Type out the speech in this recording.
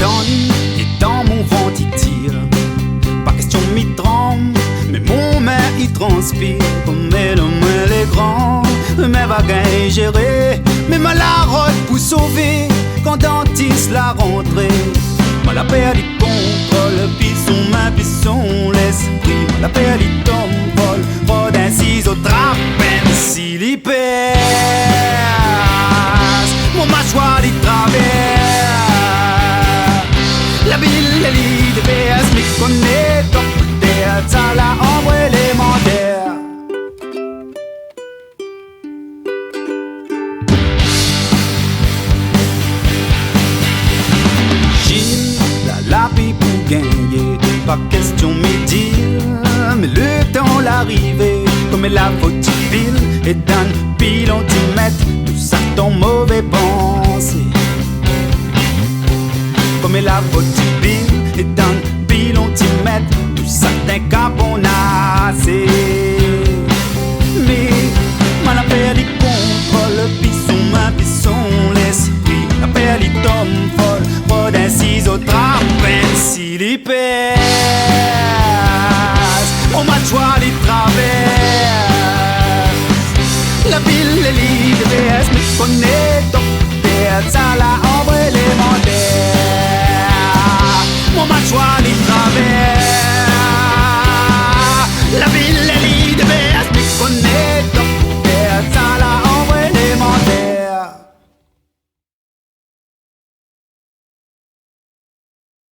donne et dans mon ventre il tire. Pas question m'y tremble, mais mon main il transpire. Comme le moins les grands, mes bagages gérés, mais ma la route pour sauver. Quand dentiste la rentrée, ma la perdu contrôle, puis son main, puis son l'esprit. Ma la perdu tombe vol, rôde ainsi au trapène, s'il y passe. Mon mâchoire il traverse la ville, la ligne de PS, mais connaît docteur, ça la ombre élémentaire. Gilles, la vie pour gagner, pas question me dire, mais le temps l'arrivée, comme la faute ville, et d'un pilon tu mets tout ça ton mauvais pensée. Comme la faute ville, et d'un pilon tu mets tout ça t'es carbonassé. Mais mal a perdu contrôle, puis son main, puis son l'esprit. La perdu tombe folle, rôde ainsi au trapène, s'il y passe. On mâchoire les traverse la ville, les lits de VS, mais connaît docteur, ça la ombre élémentaire.